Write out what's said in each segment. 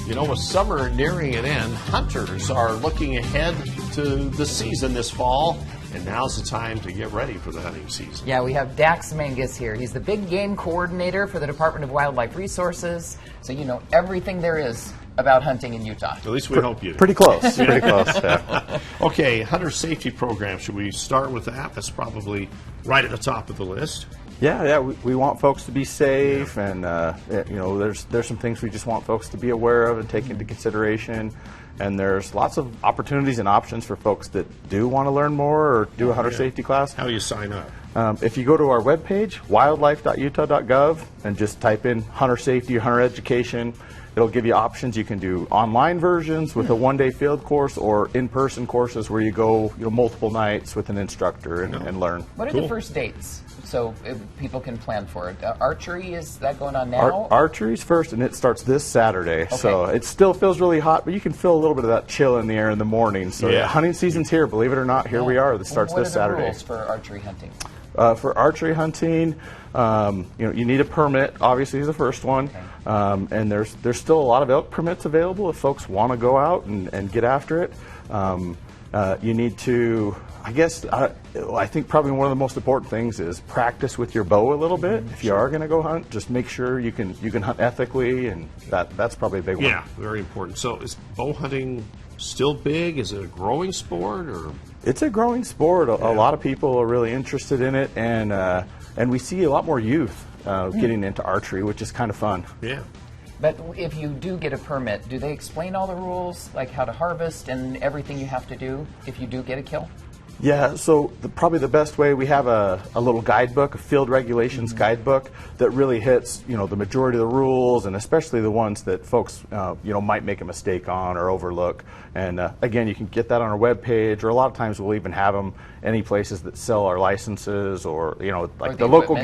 You know, with summer nearing an end, hunters are looking ahead to the season this fall, and now's the time to get ready for the hunting season. Yeah, we have Dax Mangus here. He's the big game coordinator for the Department of Wildlife Resources, so you know everything there is about hunting in Utah. At least we hope you do. Pretty close, pretty close. Yeah. Okay, hunter safety program. Should we start with that? That's probably right at the top of the list. Yeah, we want folks to be safe, and you know, there's some things we just want folks to be aware of and take into consideration. And there's lots of opportunities and options for folks that do want to learn more or do a hunter safety class. How do you sign up? If you go to our webpage, wildlife.utah.gov, and just type in hunter safety or hunter education, it'll give you options. You can do online versions with a one-day field course or in-person courses where you go multiple nights with an instructor and learn. What are the first dates so people can plan for it? Archery, is that going on now? Archery's first, and it starts this Saturday. Okay. So it still feels really hot, but you can feel a little bit of that chill in the air in the morning. So yeah, hunting season's here, believe it or not. Here we are. This starts this Saturday. What are the rules for archery hunting? For archery hunting, you need a permit, obviously, is the first one. Okay. And there's still a lot of elk permits available if folks want to go out and get after it. You need to, I think probably one of the most important things is practice with your bow a little bit. If you are going to go hunt, just make sure you can hunt ethically, and that's probably a big one. Yeah, very important. So is bow hunting still big? Is it a growing sport, or? It's a growing sport. A lot of people are really interested in it, and we see a lot more youth getting into archery, which is kind of fun. Yeah. But if you do get a permit, do they explain all the rules, like how to harvest and everything you have to do if you do get a kill? Yeah, so probably the best way, we have a little guidebook, a field regulations guidebook that really hits, the majority of the rules, and especially the ones that folks, might make a mistake on or overlook. And again, you can get that on our webpage, or a lot of times we'll even have them any places that sell our licenses, or like the local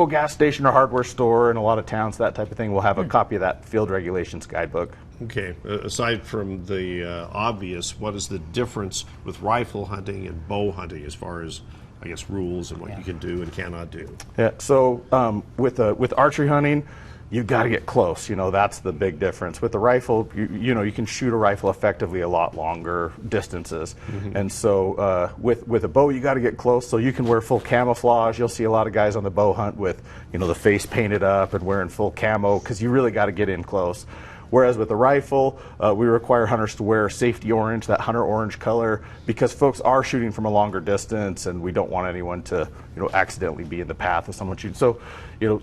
gas station or hardware store in a lot of towns, that type of thing. We'll have a copy of that field regulations guidebook. Okay. Aside from the obvious, what is the difference with rifle hunting and bow hunting as far as, I guess, rules and what you can do and cannot do? Yeah. So with archery hunting, you've got to get close. That's the big difference. With the rifle, you can shoot a rifle effectively a lot longer distances. And so with a bow, you got to get close. So you can wear full camouflage. You'll see a lot of guys on the bow hunt with the face painted up and wearing full camo, because you really got to get in close. Whereas with the rifle, we require hunters to wear safety orange, that hunter orange color, because folks are shooting from a longer distance, and we don't want anyone to, accidentally be in the path of someone shooting. So,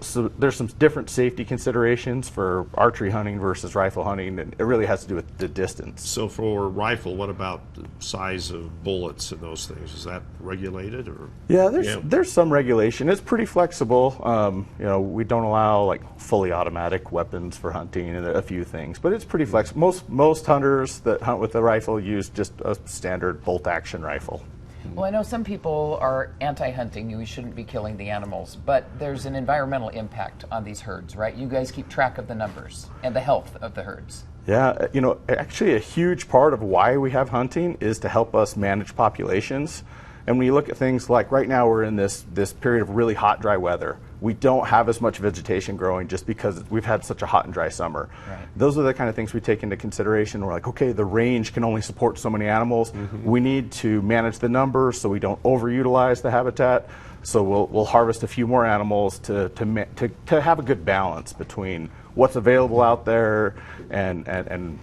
so there's some different safety considerations for archery hunting versus rifle hunting, and it really has to do with the distance. So for rifle, what about the size of bullets and those things? Is that regulated, or? Yeah, there's some regulation. It's pretty flexible. We don't allow like fully automatic weapons for hunting and a few things, but it's pretty flexible. Most hunters that hunt with a rifle use just a standard bolt action rifle. Well, I know some people are anti-hunting. We shouldn't be killing the animals, but there's an environmental impact on these herds, right? You guys keep track of the numbers and the health of the herds. Yeah, actually a huge part of why we have hunting is to help us manage populations. And when you look at things like right now, we're in this period of really hot, dry weather. We don't have as much vegetation growing just because we've had such a hot and dry summer. Right. Those are the kind of things we take into consideration. We're like, okay, the range can only support so many animals. We need to manage the numbers so we don't overutilize the habitat. So we'll harvest a few more animals to have a good balance between what's available out there and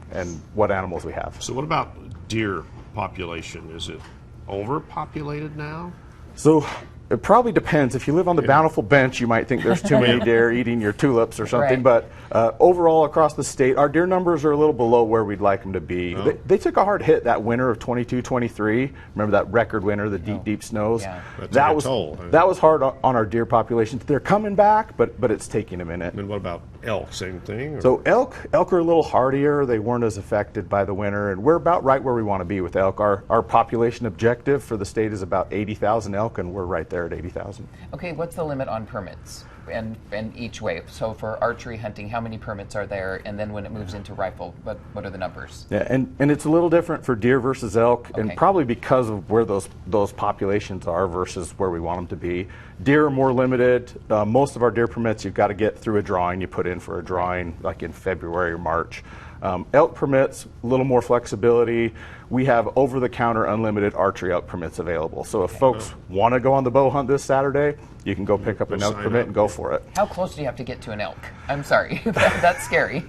what animals we have. So what about deer population? Is it overpopulated now? So it probably depends. If you live on the Bountiful Bench, you might think there's too many deer eating your tulips or something. Right. But overall, across the state, our deer numbers are a little below where we'd like them to be. Oh. They took a hard hit that winter of 22-23. Remember that record winter, the deep snows? Yeah. That was hard on our deer populations. They're coming back, but it's taking a minute. And what about elk? Same thing? Or? So elk are a little hardier. They weren't as affected by the winter, and we're about right where we want to be with elk. Our population objective for the state is about 80,000 elk, and we're right there at 80,000. Okay, what's the limit on permits and each way? So for archery hunting, how many permits are there? And then when it moves into rifle, what are the numbers? Yeah, and it's a little different for deer versus elk, and probably because of where those populations are versus where we want them to be. Deer are more limited. Most of our deer permits you've got to get through a drawing. You put in for a drawing like in February or March. Elk permits, a little more flexibility. We have over-the-counter unlimited archery elk permits available. So if folks want to go on the bow hunt this Saturday, you can go pick up an elk sign permit up. and go for it. How close do you have to get to an elk? I'm sorry, that's scary.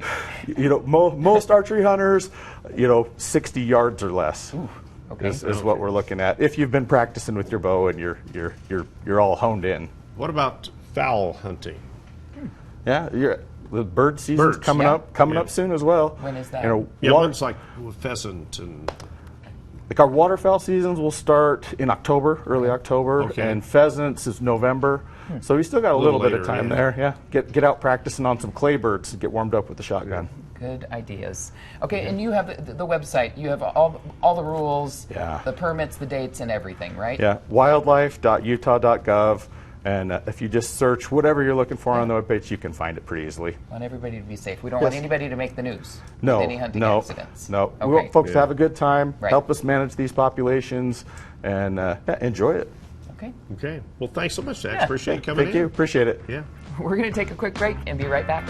You know, most archery hunters, 60 yards or less. Okay. Is what we're looking at. If you've been practicing with your bow and you're all honed in. What about fowl hunting? Yeah, the bird season's Birds. coming Yeah. up soon as well. When is that? Yeah, water- ones like pheasant and Like our waterfowl seasons will start in October, early October, Okay. and pheasants is November. So we still got a Little little bit of later, time yeah. there. Yeah, get out practicing on some clay birds and get warmed up with the shotgun. Good ideas. Okay, and you have the website. You have all the rules, Yeah. the permits, the dates, and everything, right? Yeah, wildlife.utah.gov, and if you just search whatever you're looking for on the webpage, you can find it pretty easily. Want everybody to be safe. We don't want anybody to make the news No, with any hunting no, accidents. no. We Okay. want folks to have a good time, Right. help us manage these populations, and enjoy it. Okay. okay. Well, thanks so much, Dax. Yeah. Appreciate you coming Thank in. you, appreciate it. Yeah. We're going to take a quick break and be right back.